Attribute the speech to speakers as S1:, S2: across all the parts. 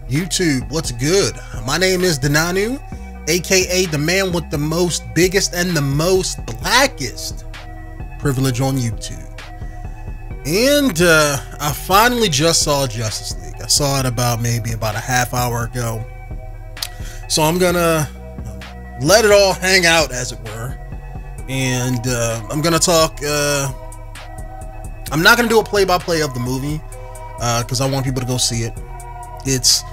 S1: YouTube, what's good? My name is Denonu, aka the man with the most biggest and the most blackest privilege on YouTube. And I finally just saw Justice League. I saw it maybe about a half hour ago. So I'm gonna let it all hang out, as it were. And I'm gonna talk, I'm not gonna do a play-by-play of the movie, because I want people to go see it. It's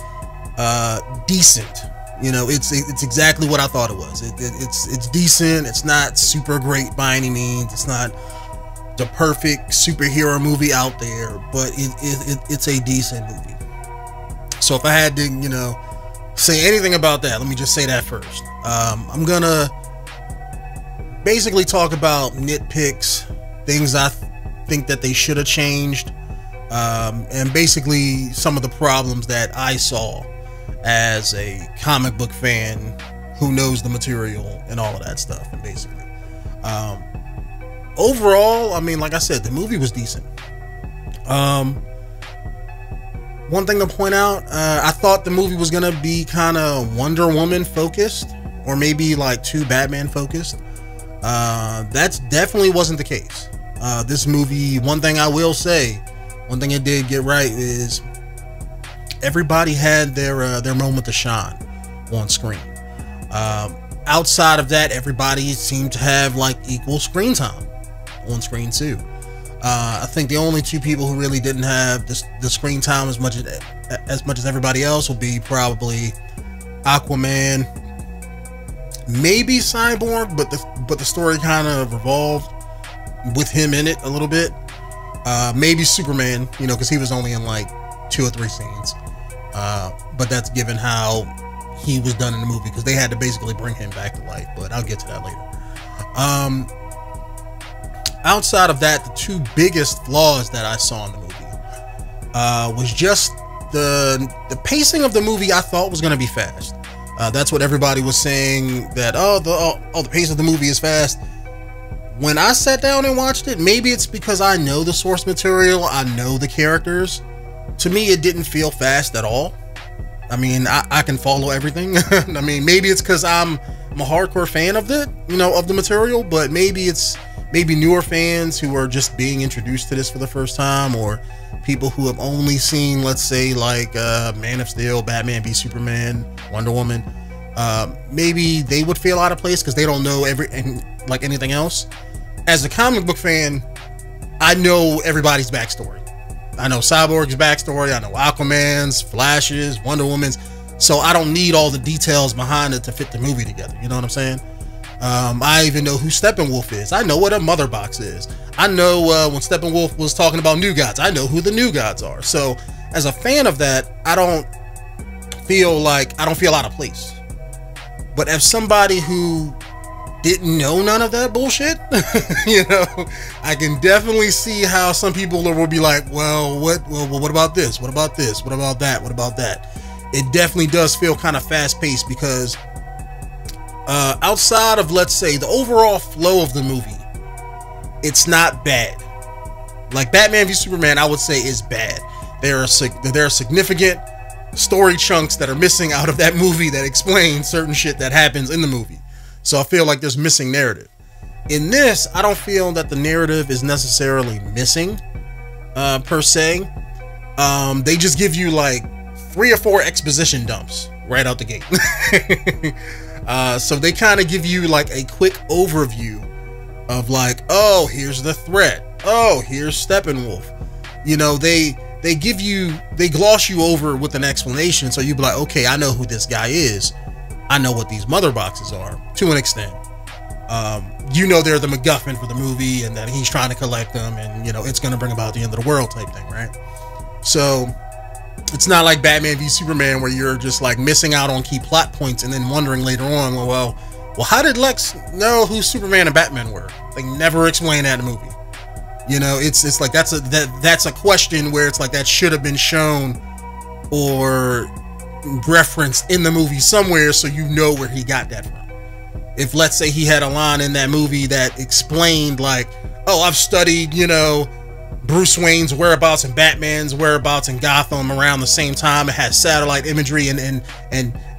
S1: decent, you know. It's exactly what I thought it was. It's decent. It's not super great by any means. It's not the perfect superhero movie out there, but it's a decent movie. So if I had to, you know, say anything about that, let me just say that first. I'm gonna basically talk about nitpicks, things I think that they should have changed, and basically some of the problems that I saw as a comic book fan who knows the material and all of that stuff. And basically, overall, I mean, like I said, the movie was decent. One thing to point out, I thought the movie was gonna be kind of Wonder Woman focused, or maybe like too Batman focused. That's definitely wasn't the case. This movie, one thing I will say, one thing it did get right is everybody had their moment to shine on screen. Outside of that, everybody seemed to have like equal screen time on screen too. I think the only two people who really didn't have the screen time as much as everybody else will be probably Aquaman, maybe Cyborg, but the story kind of revolved with him in it a little bit. Maybe Superman, you know, because he was only in like 2 or 3 scenes. But that's given how he was done in the movie, because they had to basically bring him back to life. But I'll get to that later. Outside of that, the two biggest flaws that I saw in the movie was just the pacing of the movie. I thought was going to be fast. That's what everybody was saying, that the pace of the movie is fast. When I sat down and watched it, maybe it's because I know the source material, I know the characters. To me, it didn't feel fast at all. I mean, I can follow everything. I mean, maybe it's because I'm a hardcore fan of it, you know, of the material, but maybe it's newer fans who are just being introduced to this for the first time, or people who have only seen, let's say, like Man of Steel, Batman v Superman, Wonder Woman. Maybe they would feel out of place because they don't know anything else. As a comic book fan, I know everybody's backstory. I know Cyborg's backstory. I know Aquaman's, Flash's, Wonder Woman's. So I don't need all the details behind it to fit the movie together. You know what I'm saying? I even know who Steppenwolf is. I know what a mother box is. I know when Steppenwolf was talking about New Gods, I know who the New Gods are. So as a fan of that, I don't feel out of place. But as somebody who didn't know none of that bullshit, you know, I can definitely see how some people will be like, well, what about this? What about this? What about that? What about that? It definitely does feel kind of fast paced, because outside of, let's say, the overall flow of the movie, it's not bad. Like Batman v Superman, I would say, is bad. There are significant story chunks that are missing out of that movie that explain certain shit that happens in the movie. So I feel like there's missing narrative. In this, I don't feel that the narrative is necessarily missing, per se. They just give you like 3 or 4 exposition dumps right out the gate. So they kind of give you like a quick overview of like, oh, here's the threat. Oh, here's Steppenwolf. You know, they gloss you over with an explanation, so you be like, okay, I know who this guy is. I know what these mother boxes are, to an extent. You know, they're the MacGuffin for the movie, and that he's trying to collect them, and, you know, it's going to bring about the end of the world type thing, right? So it's not like Batman v Superman, where you're just like missing out on key plot points and then wondering later on, well, how did Lex know who Superman and Batman were? They never explain that in the movie. You know, it's like that's a question where it's like that should have been shown or referenced in the movie somewhere, so you know where he got that from. If, let's say, he had a line in that movie that explained like, oh, I've studied, you know, Bruce Wayne's whereabouts and Batman's whereabouts in Gotham around the same time. It had satellite imagery, and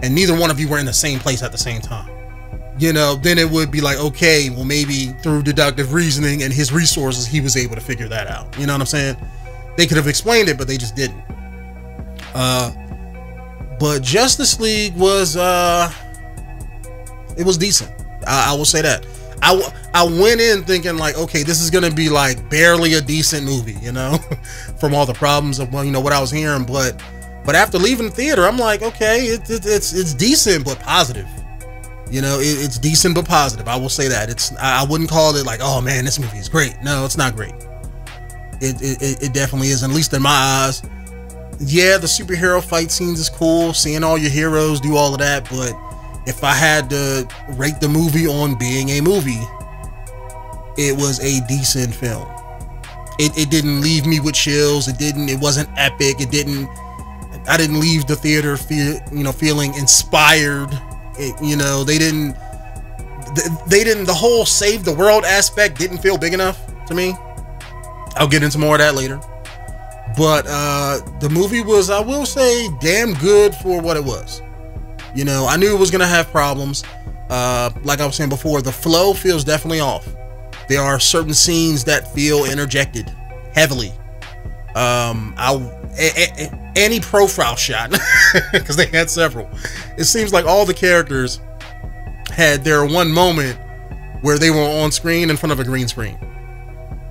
S1: neither one of you were in the same place at the same time. You know, then it would be like, okay, well, maybe through deductive reasoning and his resources, he was able to figure that out. You know what I'm saying? They could have explained it, but they just didn't. But Justice League was, it was decent. I will say that. I went in thinking like, okay, this is gonna be like barely a decent movie, you know, from all the problems of, you know, what I was hearing. But after leaving the theater, I'm like, okay, it's decent but positive. You know, it's decent but positive. I will say that. I wouldn't call it like, oh man, this movie is great. No, it's not great. It definitely isn't, at least in my eyes. Yeah, the superhero fight scenes is cool, seeing all your heroes do all of that, but if I had to rate the movie on being a movie, it was a decent film. It didn't leave me with chills. It wasn't epic. I didn't leave the theater feeling inspired. The whole save the world aspect didn't feel big enough to me. I'll get into more of that later. But the movie was, I will say, damn good for what it was. You know, I knew it was gonna have problems. Like I was saying before, the flow feels definitely off. There are certain scenes that feel interjected heavily. Any profile shot, because they had several. It seems like all the characters had their one moment where they were on screen in front of a green screen.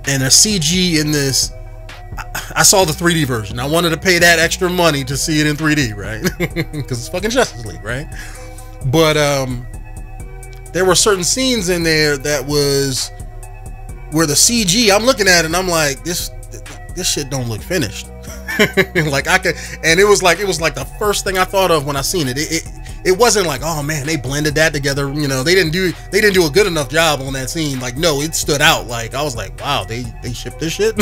S1: And a CG in this, I saw the 3D version. I wanted to pay that extra money to see it in 3D, right? Because it's fucking Justice League, right? But there were certain scenes in there that was where the CG, I'm looking at it and I'm like, this shit don't look finished. Like I could, and it was like the first thing I thought of when I seen it. It wasn't like, oh man, they blended that together. You know, they didn't do a good enough job on that scene. Like, no, it stood out. Like I was like, wow, they shipped this shit.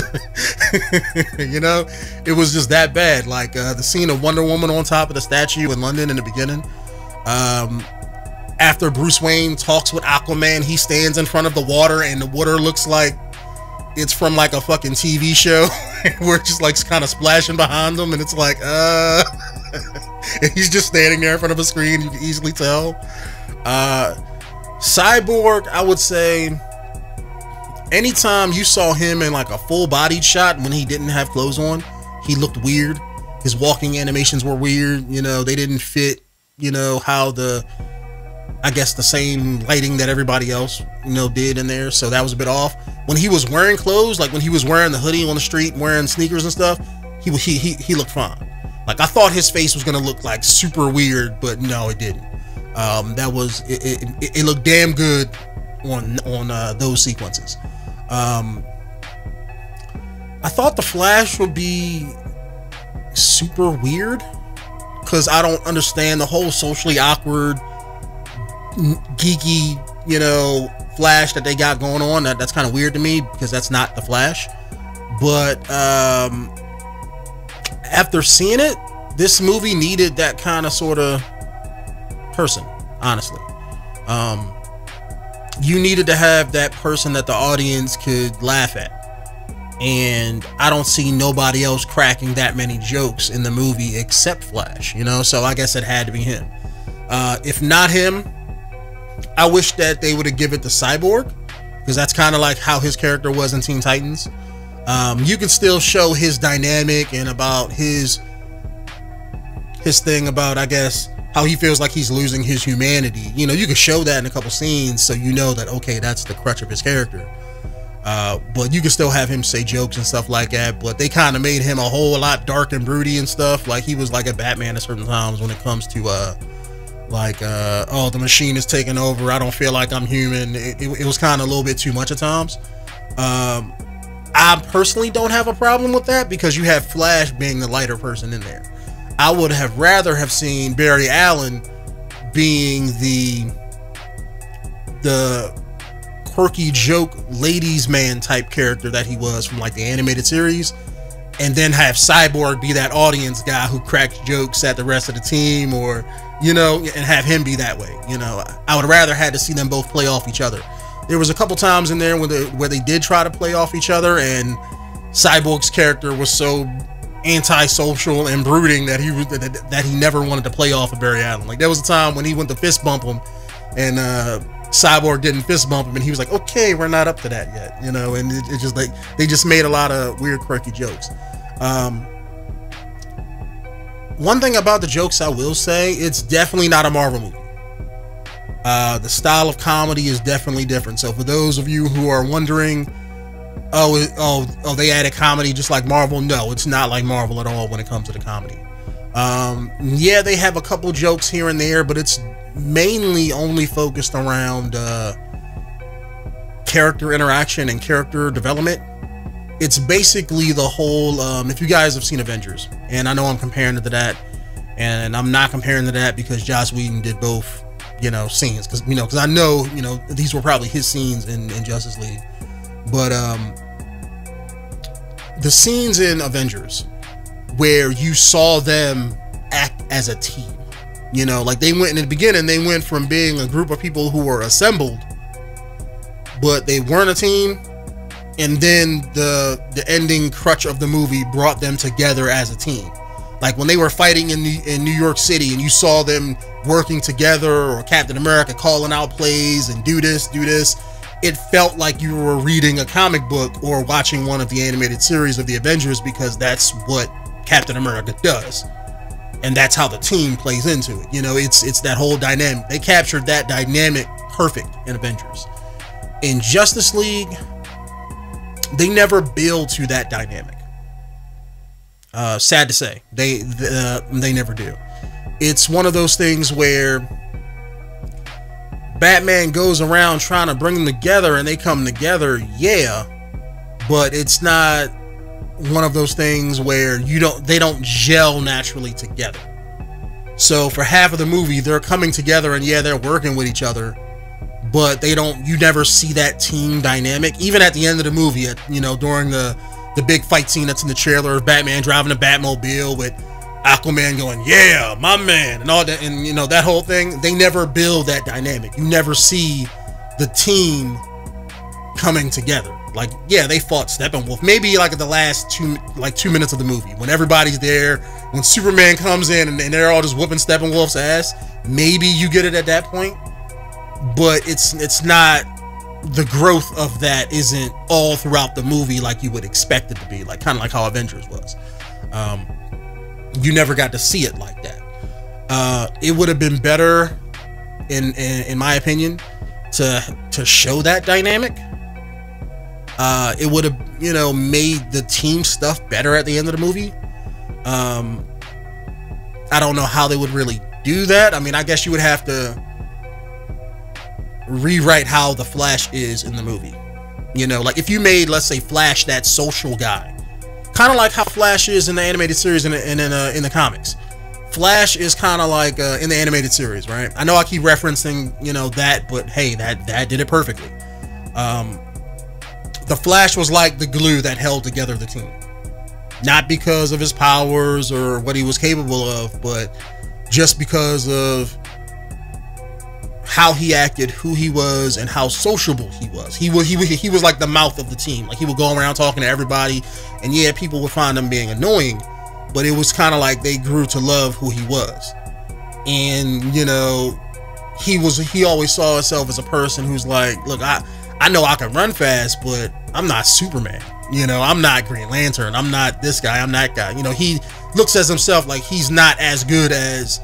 S1: You know, it was just that bad. Like the scene of Wonder Woman on top of the statue in London in the beginning. After Bruce Wayne talks with Aquaman, he stands in front of the water and the water looks like it's from like a fucking TV show where it's just like kind of splashing behind him, and it's like and he's just standing there in front of a screen. You can easily tell. Cyborg, I would say anytime you saw him in like a full bodied shot when he didn't have clothes on, he looked weird. His walking animations were weird. You know, they didn't fit, you know, how I guess the same lighting that everybody else, you know, did in there. So that was a bit off. When he was wearing clothes, like when he was wearing the hoodie on the street, wearing sneakers and stuff, he looked fine. Like I thought his face was gonna look like super weird, but no, it didn't. It looked damn good on those sequences. I thought the Flash would be super weird because I don't understand the whole socially awkward, geeky, you know, Flash that they got going on. That's kind of weird to me because that's not the Flash. But after seeing it, this movie needed that kind of sort of person, honestly. You needed to have that person that the audience could laugh at, and I don't see nobody else cracking that many jokes in the movie except Flash, you know. So I guess it had to be him. If not him, I wish that they would have given it to Cyborg, because that's kind of like how his character was in Teen Titans. You could still show his dynamic and about his thing about, I guess, how he feels like he's losing his humanity. You know, you could show that in a couple scenes so you know that, okay, that's the crutch of his character. But you could still have him say jokes and stuff like that. But they kind of made him a whole lot dark and broody and stuff. Like he was like a Batman at certain times when it comes to oh, the machine is taking over, I don't feel like I'm human. It was kind of a little bit too much at times. I personally don't have a problem with that because you have Flash being the lighter person in there. I would have rather have seen Barry Allen being the quirky joke ladies man type character that he was from like the animated series, and then have Cyborg be that audience guy who cracks jokes at the rest of the team, or, you know, and have him be that way. You know, I would rather had to see them both play off each other. There was a couple times in there where they did try to play off each other, and Cyborg's character was so antisocial and brooding that he never wanted to play off of Barry Allen. Like, there was a time when he went to fist bump him, and Cyborg didn't fist bump him, and he was like, okay, we're not up to that yet, you know. And it just, like, they just made a lot of weird, quirky jokes. One thing about the jokes I will say, it's definitely not a Marvel movie. The style of comedy is definitely different. So for those of you who are wondering, oh, they added comedy just like Marvel. No, it's not like Marvel at all when it comes to the comedy. Yeah, they have a couple jokes here and there, but it's mainly only focused around character interaction and character development. It's basically the whole, if you guys have seen Avengers, and I know I'm comparing it to that, and I'm not comparing to that because Joss Whedon did both, you know, scenes, because I know, you know, these were probably his scenes in Justice League. But the scenes in Avengers where you saw them act as a team, you know, like they went in the beginning, they went from being a group of people who were assembled, but they weren't a team, and then the ending crutch of the movie brought them together as a team. Like when they were fighting in New York City, and you saw them working together, or Captain America calling out plays and do this, it felt like you were reading a comic book or watching one of the animated series of the Avengers, because that's what Captain America does, and that's how the team plays into it. You know, it's that whole dynamic. They captured that dynamic perfect in Avengers. In Justice League, they never build to that dynamic. Sad to say, they never do. It's one of those things where Batman goes around trying to bring them together, and they come together, yeah, but it's not one of those things where they don't gel naturally together. So for half of the movie, they're coming together, and yeah, they're working with each other, but you never see that team dynamic. Even at the end of the movie, you know, during the big fight scene that's in the trailer of Batman driving a Batmobile with Aquaman going, yeah, my man, and all that, and you know, that whole thing, they never build that dynamic. You never see the team coming together. Like, yeah, they fought Steppenwolf maybe like at the last 2 minutes of the movie, when everybody's there, when Superman comes in and they're all just whooping Steppenwolf's ass. Maybe you get it at that point, but it's not, the growth of that isn't all throughout the movie like you would expect it to be, like kind of like how Avengers was. You never got to see it like that. It would have been better, in my opinion, to show that dynamic. It would have, you know, made the team stuff better at the end of the movie. I don't know how they would really do that. I mean, I guess you would have to rewrite how the Flash is in the movie. You know, like if you made, let's say, Flash that social guy, kind of like how Flash is in the animated series and in the comics. Flash is kind of like in the animated series, right? I know I keep referencing, you know, that, but hey, that did it perfectly. The Flash was like the glue that held together the team, not because of his powers or what he was capable of, but just because of how he acted, who he was, and how sociable he was. He was like the mouth of the team. Like, he would go around talking to everybody, and yeah, people would find him being annoying, but it was kind of like they grew to love who he was. And you know, he always saw himself as a person who's like, look, I know I can run fast, but I'm not Superman. You know, I'm not Green Lantern. I'm not this guy. I'm that guy. You know, he looks at himself like he's not as good as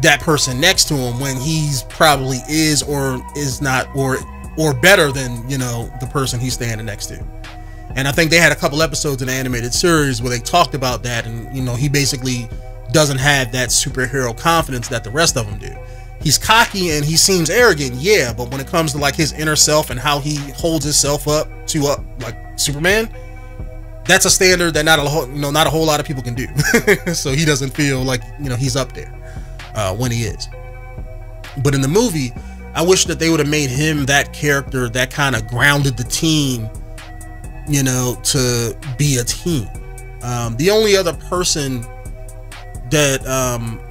S1: that person next to him, when he's probably is or is not, or better than, you know, the person he's standing next to. And I think they had a couple episodes in the animated series where they talked about that, and you know, he basically doesn't have that superhero confidence that the rest of them do. He's cocky and he seems arrogant, yeah, but when it comes to like his inner self and how he holds himself up to like Superman, that's a standard that not a whole lot of people can do. So he doesn't feel like, you know, he's up there when he is. But in the movie, I wish that they would have made him that character that kind of grounded the team, you know, to be a team. The only other person that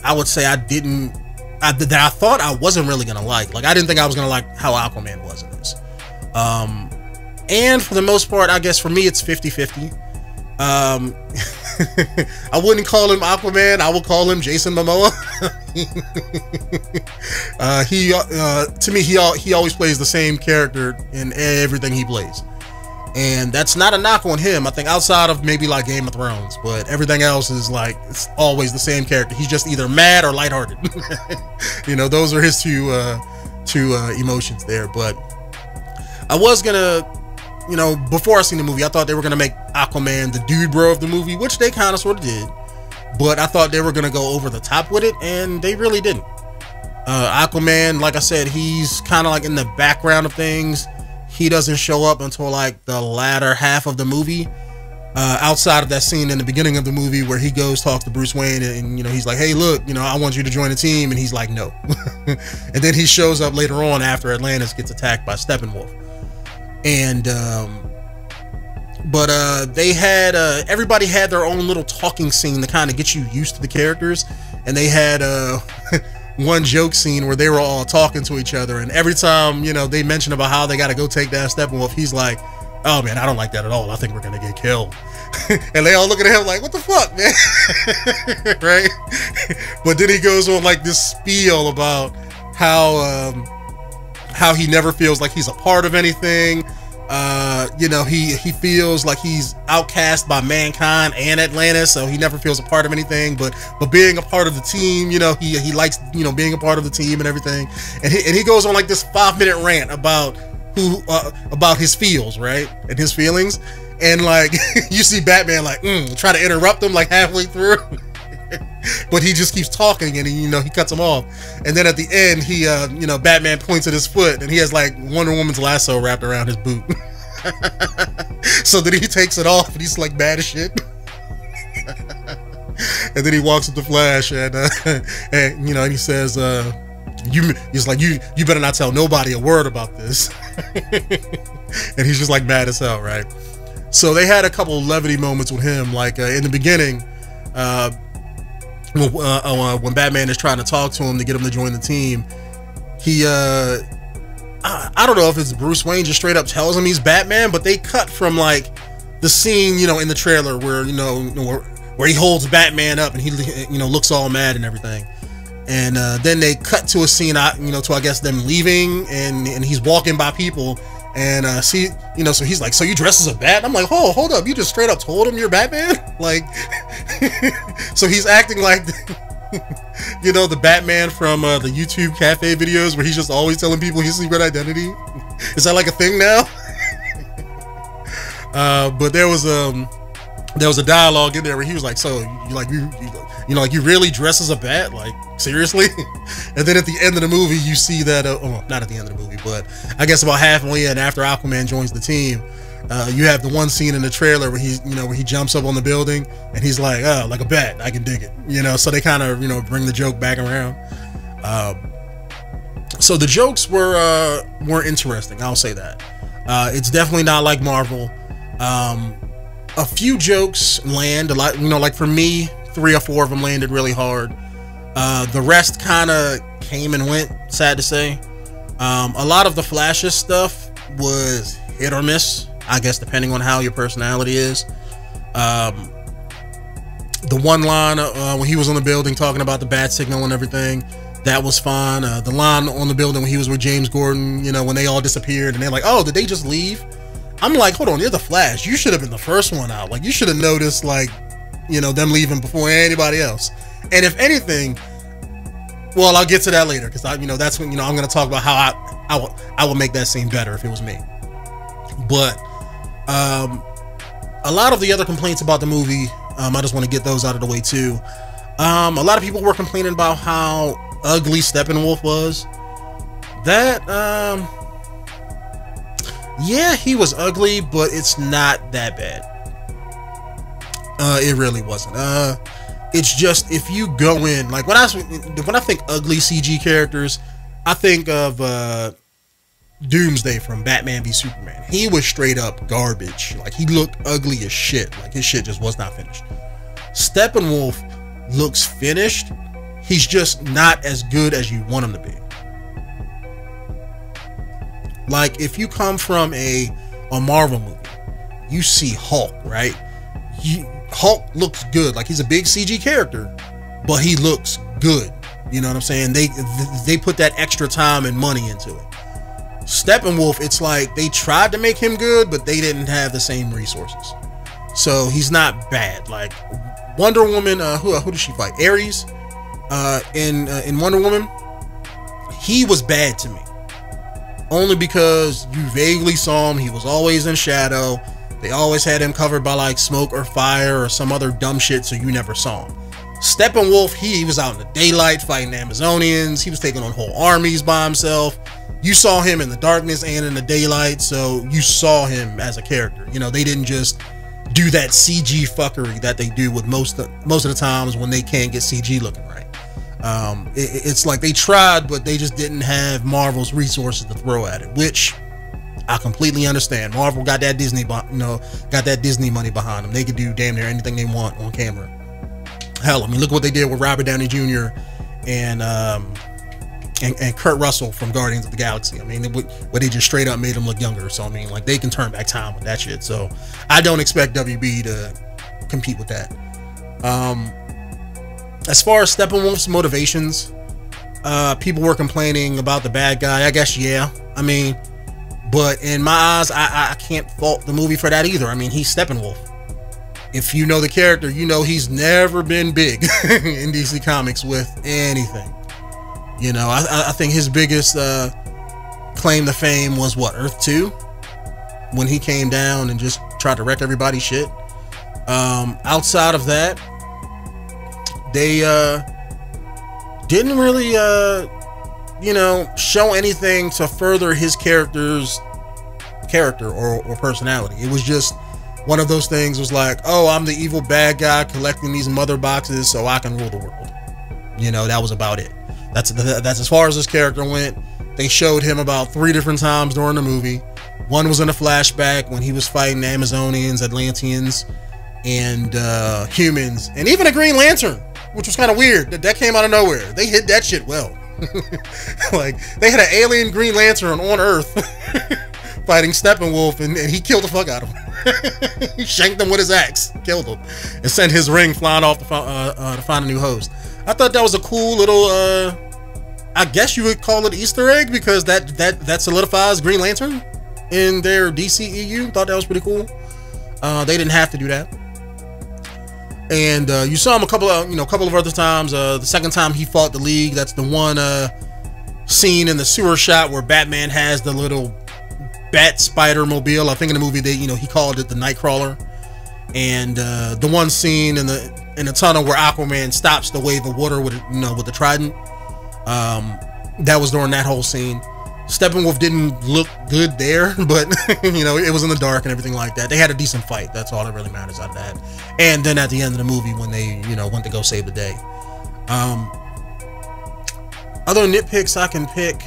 S1: I would say that I thought I wasn't really gonna like I didn't think I was gonna like how Aquaman was in this. And for the most part, I guess for me, it's 50-50. I wouldn't call him Aquaman. I would call him Jason Momoa. To me, he always plays the same character in everything he plays. And that's not a knock on him. I think outside of maybe like Game of Thrones, but everything else is like, it's always the same character. He's just either mad or lighthearted. You know, those are his two emotions there. But I was gonna, you know, before I seen the movie, I thought they were gonna make Aquaman the dude bro of the movie, which they kind of sort of did. But I thought they were gonna go over the top with it, and they really didn't. Aquaman, like I said, he's kind of like in the background of things. He doesn't show up until like the latter half of the movie, outside of that scene in the beginning of the movie where he goes talk to Bruce Wayne, and you know, he's like, hey look, you know, I want you to join the team, and he's like, no. And then he shows up later on after Atlantis gets attacked by Steppenwolf. And they had everybody had their own little talking scene to kind of get you used to the characters, and they had one joke scene where they were all talking to each other, and every time, you know, they mention about how they got to go take down Steppenwolf, he's like, oh man, I don't like that at all, I think we're gonna get killed. And they all look at him like, what the fuck, man? Right? But then he goes on like this spiel about how he never feels like he's a part of anything. You know, he feels like he's outcast by mankind and Atlantis, so he never feels a part of anything. But being a part of the team, you know, he likes, you know, being a part of the team and everything. And he goes on like this 5-minute rant about about his feels, right, and his feelings. And like you see Batman like try to interrupt him like halfway through. But he just keeps talking, and he, you know, he cuts him off. And then at the end, he you know, Batman points at his foot, and he has like Wonder Woman's lasso wrapped around his boot. So then he takes it off, and he's like mad as shit. And then he walks up to Flash, and you know, and he says, he's like, you better not tell nobody a word about this. And he's just like mad as hell, right? So they had a couple of levity moments with him, like in the beginning, when Batman is trying to talk to him to get him to join the team, he I don't know if it's Bruce Wayne just straight up tells him he's Batman, but they cut from like the scene, you know, in the trailer where, you know, where he holds Batman up and he, you know, looks all mad and everything. And then they cut to a scene, you know, to I guess them leaving, and he's walking by people, and see, you know, so he's like, so you dress as a bat? And I'm like, oh, hold up, you just straight up told him you're Batman? Like, so he's acting like, you know, the Batman from the YouTube cafe videos where he's just always telling people his secret identity. Is that like a thing now? But there was a dialogue in there where he was like, so you know, like, you really dress as a bat? Like, seriously? And then at the end of the movie, you see that, well, not at the end of the movie, but I guess about halfway in, after Aquaman joins the team, you have the one scene in the trailer where he's, you know, where he jumps up on the building and he's like, oh, like a bat, I can dig it. You know, so they kind of, you know, bring the joke back around. So the jokes were interesting, I'll say that. It's definitely not like Marvel. A few jokes land a lot, you know, like for me, 3 or 4 of them landed really hard. The rest kind of came and went, sad to say. A lot of the Flash's stuff was hit or miss, I guess, depending on how your personality is. The one line when he was on the building talking about the bat signal and everything, that was fine. The line on the building when he was with James Gordon, you know, when they all disappeared and they're like, oh, did they just leave? I'm like, hold on, you're the Flash. You should have been the first one out. Like, you should have noticed, like, you know, them leaving before anybody else. And if anything, well, I'll get to that later, because you know, that's when, you know, I'm going to talk about how I would make that scene better if it was me. But a lot of the other complaints about the movie, I just want to get those out of the way too. A lot of people were complaining about how ugly Steppenwolf was. That yeah, he was ugly, but it's not that bad. It really wasn't. It's just, if you go in, like when I think ugly CG characters, I think of Doomsday from Batman v Superman. He was straight up garbage. Like, he looked ugly as shit. Like, his shit just was not finished. Steppenwolf looks finished. He's just not as good as you want him to be. Like, if you come from a a Marvel movie, you see Hulk, right? Hulk looks good. Like, he's a big CG character, but he looks good. You know what I'm saying? They put that extra time and money into it. Steppenwolf, it's like they tried to make him good, but they didn't have the same resources. So he's not bad. Like Wonder Woman, who did she fight? Ares, in Wonder Woman, he was bad to me. Only because you vaguely saw him. He was always in shadow. They always had him covered by like smoke or fire or some other dumb shit, so you never saw him. Steppenwolf, he was out in the daylight fighting Amazonians. He was taking on whole armies by himself. You saw him in the darkness and in the daylight, so you saw him as a character. You know, they didn't just do that CG fuckery that they do with most of the times when they can't get CG looking right. It's like they tried, but they just didn't have Marvel's resources to throw at it, which I completely understand. Marvel got that Disney, got that Disney money behind them. They could do damn near anything they want on camera. Hell, I mean, look what they did with Robert Downey Jr. and Kurt Russell from Guardians of the Galaxy. I mean, they just straight up made him look younger. So I mean, like, they can turn back time with that shit. So I don't expect WB to compete with that. As far as Steppenwolf's motivations, people were complaining about the bad guy. I guess, yeah. I mean, but in my eyes, I can't fault the movie for that either. I mean, he's Steppenwolf. If you know the character, you know he's never been big in DC Comics with anything. You know, I think his biggest claim to fame was what, Earth 2? When he came down and just tried to wreck everybody's shit. Outside of that, they didn't really you know, show anything to further his character's character or personality. It was just one of those things. Was like, oh, I'm the evil bad guy collecting these mother boxes so I can rule the world. You know, that was about it. That's as far as this character went. They showed him about 3 different times during the movie. One was in a flashback when he was fighting Amazonians, Atlanteans, and humans, and even a Green Lantern, which was kind of weird. That came out of nowhere. They hid that shit well. Like, they had an alien Green Lantern on Earth fighting Steppenwolf, and he killed the fuck out of him. He shanked him with his axe, killed him, and sent his ring flying off to find a new host. I thought that was a cool little, I guess you would call it Easter egg, because that solidifies Green Lantern in their DCEU. Thought that was pretty cool. They didn't have to do that. And you saw him a couple of other times. The second time he fought the League, that's the one scene in the sewer shot where Batman has the little bat spider mobile. I think in the movie he called it the Nightcrawler. And the one scene in the tunnel where Aquaman stops the wave of water with the trident. That was during that whole scene. Steppenwolf didn't look good there, but it was in the dark and everything like that. They had a decent fight. That's all that really matters out of that. And then at the end of the movie, when they went to go save the day. Other nitpicks I can pick.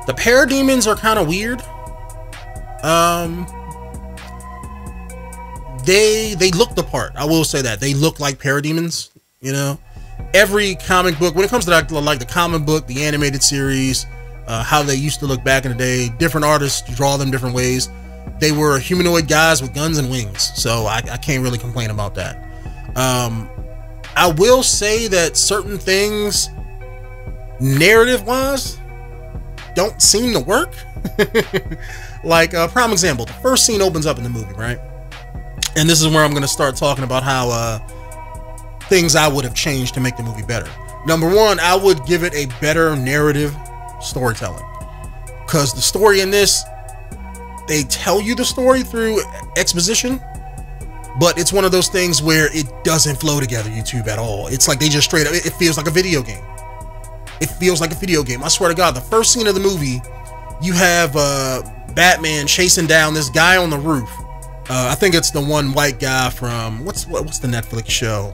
S1: The parademons are kind of weird. They look the part. I will say that they look like parademons. Every comic book, when it comes to like the comic book, the animated series, how they used to look back in the day, different artists draw them different ways. They were humanoid guys with guns and wings, so I can't really complain about that. I will say that certain things, narrative wise, don't seem to work. Like prime example, the first scene opens up in the movie, right? And this is where I'm going to start talking about how things I would have changed to make the movie better. Number one, I would give it a better narrative storytelling, because the story in this, they tell you the story through exposition, but it's one of those things where it doesn't flow together, YouTube, at all. It's like they just straight up, it feels like a video game. It feels like a video game. I swear to God, the first scene of the movie, you have Batman chasing down this guy on the roof. I think it's the one white guy from what's the Netflix show?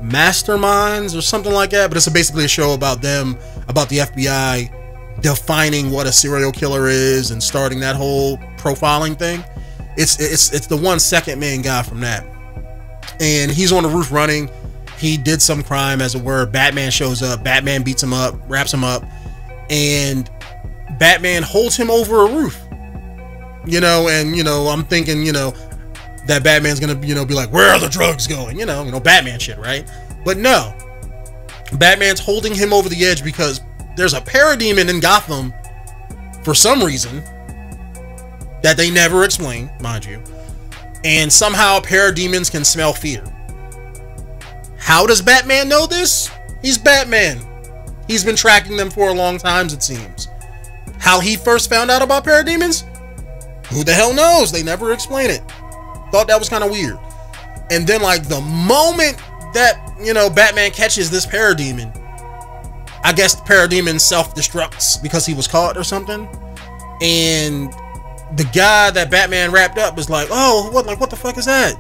S1: Masterminds or something like that. But it's basically a show about the FBI defining what a serial killer is and starting that whole profiling thing. It's the 1 second main guy from that, and he's on the roof running. He did some crime, as it were. Batman shows up. Batman beats him up, wraps him up, and Batman holds him over a roof, you know, and, you know, I'm thinking, you know, that Batman's gonna, you know, be like, where are the drugs going? You know, Batman shit, right? But no, Batman's holding him over the edge because there's a parademon in Gotham for some reason that they never explain, mind you. And somehow parademons can smell fear. How does Batman know this? He's Batman. He's been tracking them for a long time, it seems. How he first found out about parademons? Who the hell knows? They never explain it. Thought that was kind of weird. And then, like, the moment that, you know, Batman catches this parademon, I guess the parademon self-destructs because he was caught or something. And the guy that Batman wrapped up is like, oh, what the fuck is that?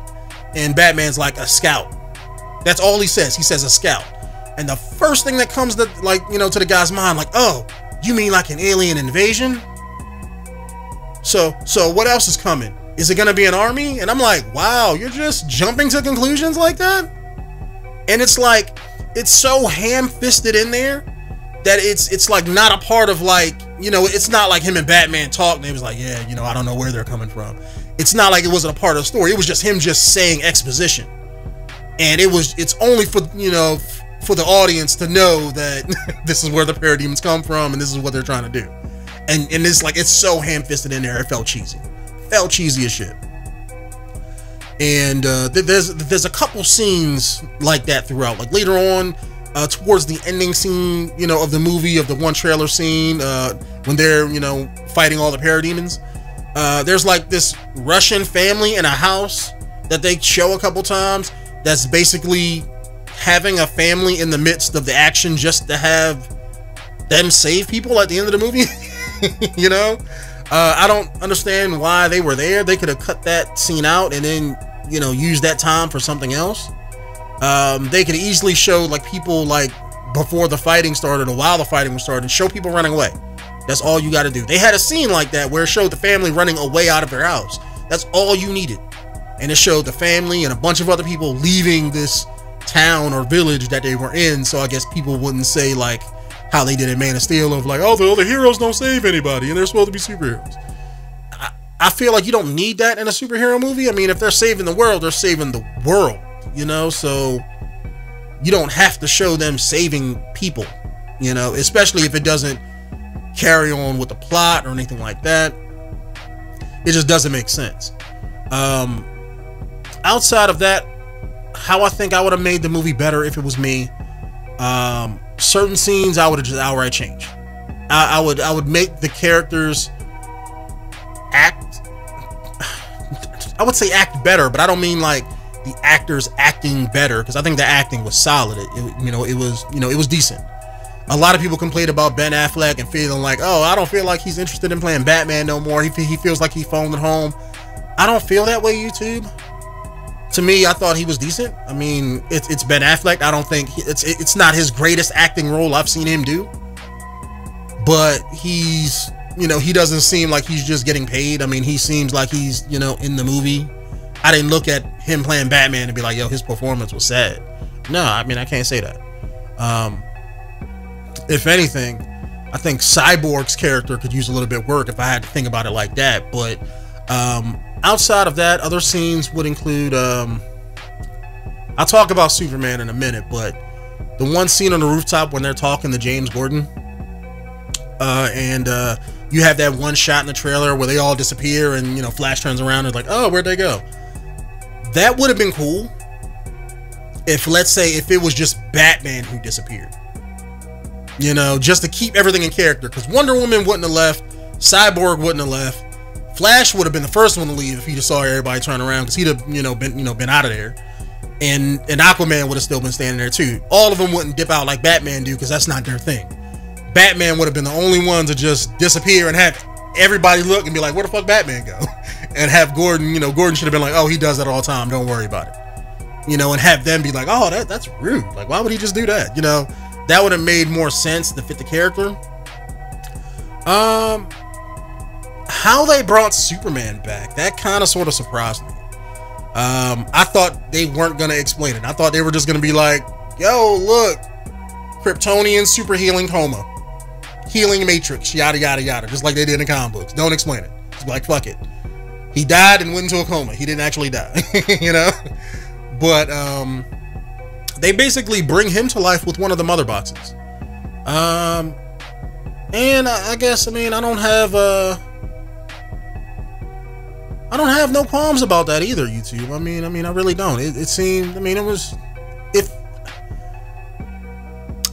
S1: And Batman's like, a scout. That's all he says. He says a scout. And the first thing that comes to, like, you know, to the guy's mind, like, oh, you mean like an alien invasion? So what else is coming? Is it gonna be an army? And I'm like, wow, you're just jumping to conclusions like that? And it's like, it's so ham-fisted in there that it's like not a part of, like, you know, it's not like him and Batman talked and he was like, yeah, you know, I don't know where they're coming from. It's not like it wasn't a part of the story. It was just him just saying exposition. And it's only for, you know, for the audience to know that this is where the parademons come from and this is what they're trying to do. And it's like, it's so ham-fisted in there, it felt cheesy. Felt cheesy as shit. And there's a couple scenes like that throughout. Like later on, towards the ending scene, you know, of the movie, of the one trailer scene, when they're, you know, fighting all the parademons, there's like this Russian family in a house that they show a couple times that's basically having a family in the midst of the action just to have them save people at the end of the movie. You know, I don't understand why they were there. They could have cut that scene out and then, you know, use that time for something else. They could easily show, like, people, like, before the fighting started or while the fighting was starting, show people running away. That's all you got to do. They had a scene like that where it showed the family running away out of their house. That's all you needed. And it showed the family and a bunch of other people leaving this town or village that they were in, so I guess people wouldn't say, like, how they did in Man of Steel of like, oh, the other heroes don't save anybody and they're supposed to be superheroes. I feel like you don't need that in a superhero movie. I mean, if they're saving the world, they're saving the world, you know, so you don't have to show them saving people, you know, especially if it doesn't carry on with the plot or anything like that. It just doesn't make sense. Outside of that, how I think I would have made the movie better if it was me, certain scenes I would have just outright changed. I would make the characters act, I would say act better, but I don't mean like the actors acting better, because I think the acting was solid. It was decent. A lot of people complained about Ben Affleck and feeling like, oh, I don't feel like he's interested in playing Batman no more. He feels like he phoned it home. I don't feel that way, YouTube. To me, I thought he was decent. I mean, it's Ben Affleck. I don't think it's not his greatest acting role I've seen him do, but he's, you know, he doesn't seem like he's just getting paid. I mean, he seems like he's, you know, in the movie. I didn't look at him playing Batman and be like, yo, his performance was sad. No, I mean, I can't say that. If anything, I think Cyborg's character could use a little bit of work if I had to think about it like that. But outside of that, other scenes would include, I'll talk about Superman in a minute, but the one scene on the rooftop when they're talking to James Gordon, and you have that one shot in the trailer where they all disappear and, you know, Flash turns around and is like, oh, where'd they go? That would have been cool if, let's say, if it was just Batman who disappeared, you know, just to keep everything in character, because Wonder Woman wouldn't have left, Cyborg wouldn't have left, Flash would have been the first one to leave if he just saw everybody turn around, because he'd have, been out of there, and Aquaman would have still been standing there too. All of them wouldn't dip out like Batman do, because that's not their thing. Batman would have been the only one to just disappear and have everybody look and be like, where the fuck Batman go? And have Gordon, Gordon should have been like, oh, he does that all the time, don't worry about it, and have them be like, oh, that's rude, like, why would he just do that? That would have made more sense to fit the character. How they brought Superman back, that kind of sort of surprised me. I thought they weren't gonna explain it. I thought they were just gonna be like, yo, look, Kryptonian super healing coma. healing matrix, yada yada yada, just like they did in the comic books. Don't explain it. Just like, fuck it. He died and went into a coma. He didn't actually die, you know. But they basically bring him to life with one of the mother boxes. And I guess, I mean, I don't have no qualms about that either, YouTube. I mean, I really don't. It seemed, I mean, it was,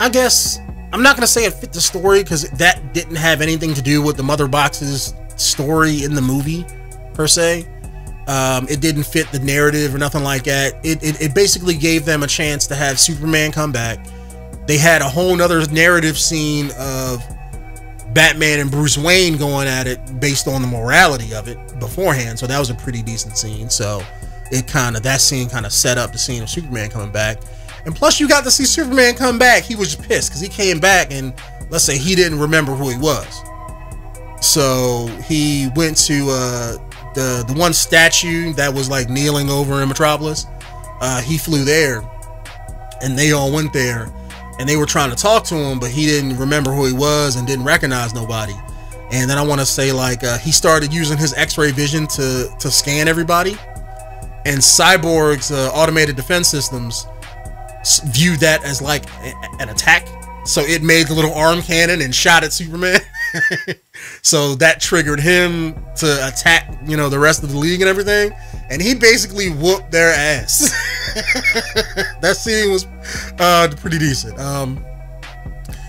S1: I guess, I'm not going to say it fit the story, because that didn't have anything to do with the mother box's story in the movie, per se. It didn't fit the narrative or nothing like that. It basically gave them a chance to have Superman come back. They had a whole nother narrative scene of Batman and Bruce Wayne going at it based on the morality of it beforehand, so that was a pretty decent scene. So that scene kind of set up the scene of Superman coming back. And plus, you got to see Superman come back. He was pissed because he came back and, let's say, he didn't remember who he was. So he went to the one statue that was like kneeling over in Metropolis. He flew there, and they all went there, and they were trying to talk to him, but he didn't remember who he was and didn't recognize nobody. And then I want to say, like, he started using his X-ray vision to scan everybody, and Cyborg's automated defense systems viewed that as like an attack, so it made the little arm cannon and shot at Superman. So that triggered him to attack, you know, the rest of the league and everything, and he basically whooped their ass. That scene was pretty decent.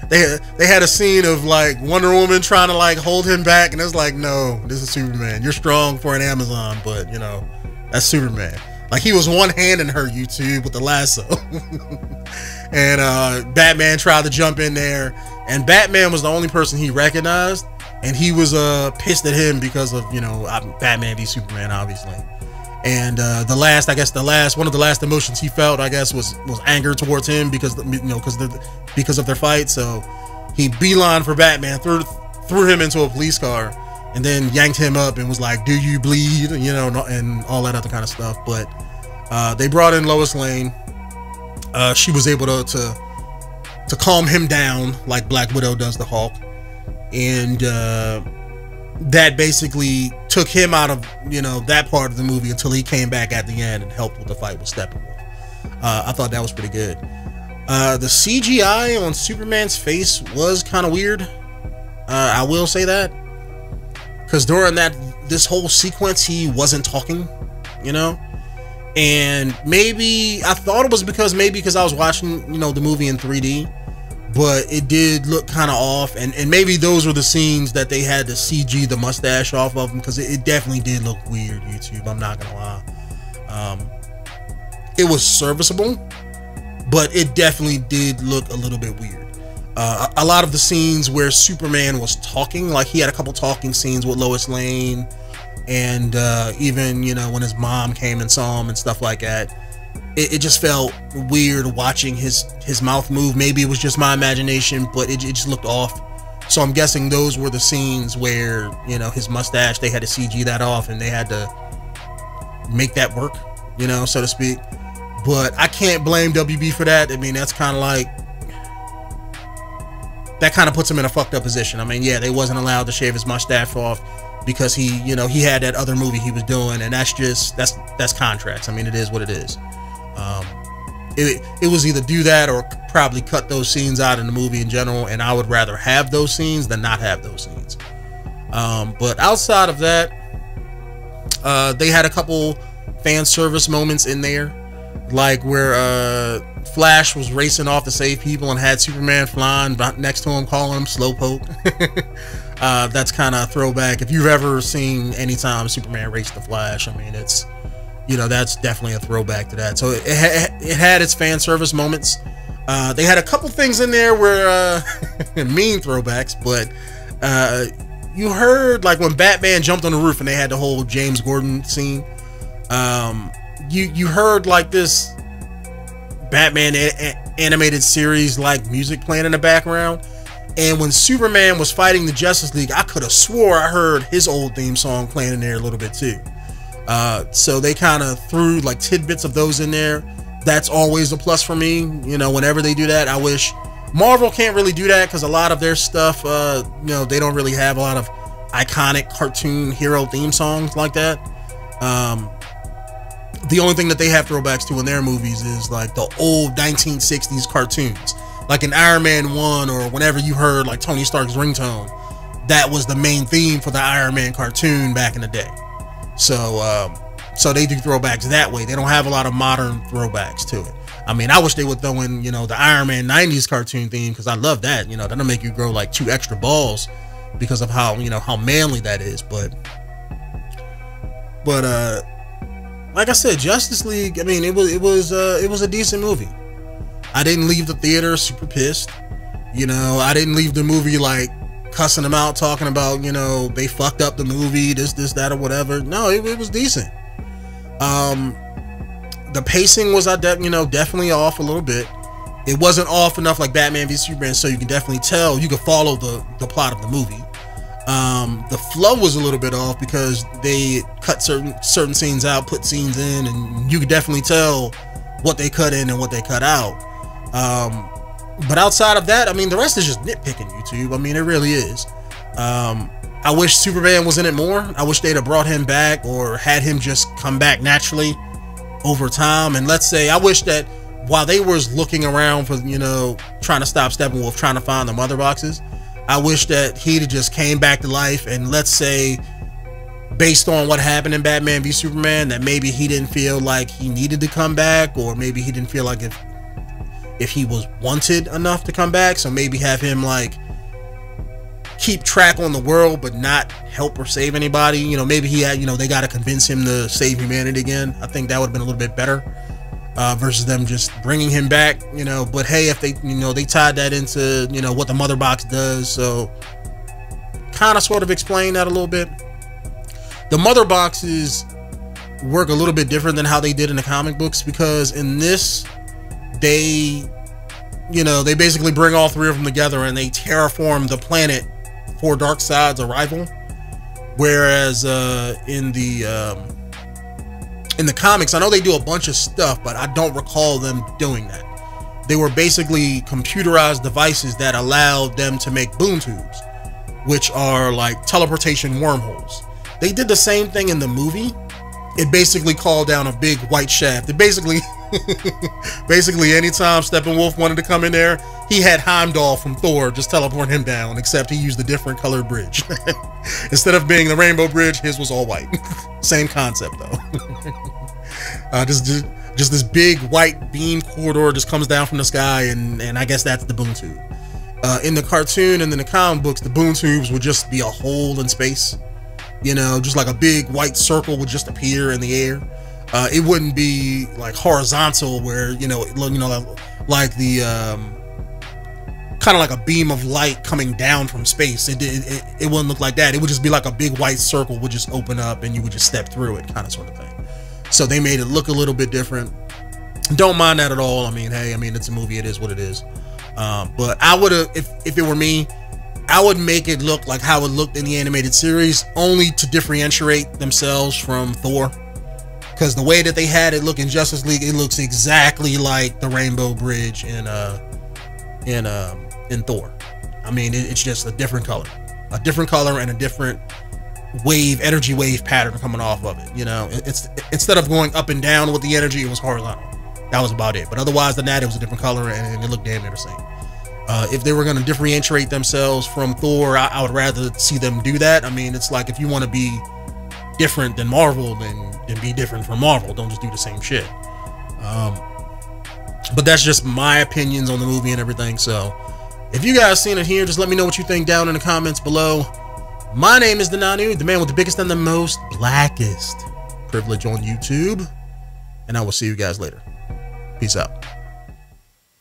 S1: They had a scene of like Wonder Woman trying to like hold him back, and it's like, no, this is Superman. You're strong for an Amazon, but you know, that's Superman. Like, he was one-handing her, YouTube, with the lasso. And Batman tried to jump in there, and Batman was the only person he recognized, and he was pissed at him because of, you know, Batman v Superman, obviously. And one of the last emotions he felt, I guess, was anger towards him because, you know, because of their fight. So he beelined for Batman, threw him into a police car, and then yanked him up and was like, "Do you bleed?" You know, and all that other kind of stuff. But they brought in Lois Lane. She was able to calm him down like Black Widow does the Hulk, and that basically took him out of, you know, that part of the movie until he came back at the end and helped with the fight with Steppenwolf. I thought that was pretty good. The CGI on Superman's face was kind of weird. I will say that, because during this whole sequence he wasn't talking, you know. And maybe I thought it was because I was watching, you know, the movie in 3D, but it did look kind of off, and maybe those were the scenes that they had to CG the mustache off of him, because it definitely did look weird, YouTube. I'm not gonna lie. It was serviceable, but it definitely did look a little bit weird. A lot of the scenes where Superman was talking, like he had a couple talking scenes with Lois Lane, and even, you know, when his mom came and saw him and stuff like that, it just felt weird watching his mouth move. Maybe it was just my imagination, but it just looked off. So I'm guessing those were the scenes where, you know, his mustache, they had to CG that off, and they had to make that work, you know, so to speak. But I can't blame WB for that. I mean, that's kind of like, that kind of puts him in a fucked up position. I mean, yeah, they wasn't allowed to shave his mustache off because he, you know, he had that other movie he was doing, and that's just, that's contracts. I mean, it is what it is. It was either do that or probably cut those scenes out in the movie in general, and I would rather have those scenes than not have those scenes. But outside of that, they had a couple fan service moments in there, like where Flash was racing off to save people and had Superman flying next to him, calling him Slowpoke. That's kind of a throwback. If you've ever seen anytime Superman raced the Flash, I mean, it's, you know, that's definitely a throwback to that. So it had its fan service moments. They had a couple things in there where mean throwbacks, but you heard, like, when Batman jumped on the roof and they had the whole James Gordon scene. You heard like this Batman animated series like music playing in the background, and when Superman was fighting the Justice League, I could have swore I heard his old theme song playing in there a little bit too. So they kind of threw like tidbits of those in there. That's always a plus for me, you know, whenever they do that. I wish Marvel can't really do that because a lot of their stuff, they don't really have a lot of iconic cartoon hero theme songs like that. The only thing that they have throwbacks to in their movies is like the old 1960s cartoons, like in Iron Man 1 or whenever you heard like Tony Stark's ringtone, that was the main theme for the Iron Man cartoon back in the day. So they do throwbacks that way. They don't have a lot of modern throwbacks to it. I mean, I wish they would throw in, the Iron Man 90s cartoon theme, because I love that. That'll make you grow like 2 extra balls because of how, how manly that is. But like I said, Justice League, I mean, it was a decent movie. I didn't leave the theater super pissed. I didn't leave the movie like cussing them out, talking about, they fucked up the movie, this, that, or whatever. No, it was decent. The pacing was, definitely off a little bit. It wasn't off enough like Batman v Superman, so you can definitely tell, you could follow the plot of the movie. The flow was a little bit off because they cut certain scenes out, put scenes in, and you could definitely tell what they cut in and what they cut out. But outside of that, I mean, the rest is just nitpicking, YouTube. I mean, it really is. I wish Superman was in it more. I wish they'd have brought him back or had him just come back naturally over time. And let's say, I wish that while they was looking around for, trying to stop Steppenwolf, trying to find the mother boxes, I wish that he'd just came back to life, and let's say, based on what happened in Batman v Superman, that maybe he didn't feel like he needed to come back, or maybe he didn't feel like if he was wanted enough to come back. So maybe have him like keep track on the world but not help or save anybody. Maybe he had, they got to convince him to save humanity again. I think that would have been a little bit better versus them just bringing him back. But hey, if they they tied that into what the mother box does, so kind of sort of explain that a little bit. The mother boxes work a little bit different than how they did in the comic books, because in this, they basically bring all 3 of them together and they terraform the planet for Darkseid's arrival. Whereas in the comics, I know they do a bunch of stuff, but I don't recall them doing that. They were basically computerized devices that allowed them to make boom tubes, which are like teleportation wormholes. They did the same thing in the movie. It basically called down a big white shaft. It basically anytime Steppenwolf wanted to come in there, he had Heimdall from Thor just teleport him down, except he used a different colored bridge. Instead of being the rainbow bridge, his was all white. Same concept though. Just this big white beam corridor just comes down from the sky, and I guess that's the boom tube. In the cartoon and in the comic books, the boom tubes would just be a hole in space. Just like a big white circle would just appear in the air. It wouldn't be like horizontal where, like the, kind of like a beam of light coming down from space. It wouldn't look like that. It would just be like a big white circle would just open up and you would just step through it, kind of sort of thing. So they made it look a little bit different. Don't mind that at all. I mean, hey, it's a movie. It is what it is. But I would have, if it were me, I would make it look like how it looked in the animated series, only to differentiate themselves from Thor. Because the way that they had it look in Justice League, it looks exactly like the Rainbow Bridge in Thor. I mean, it's just a different color and a different energy wave pattern coming off of it. It's instead of going up and down with the energy, it was horizontal. That was about it. But otherwise than that, it was a different color and it looked damn near the same. If they were going to differentiate themselves from Thor, I would rather see them do that. I mean, it's like, if you want to be different than Marvel, then be different from Marvel. Don't just do the same shit. But that's just my opinions on the movie and everything. So if you guys seen it here, just let me know what you think down in the comments below. My name is Denonu, the man with the biggest and the most blackest privilege on YouTube. And I will see you guys later. Peace out.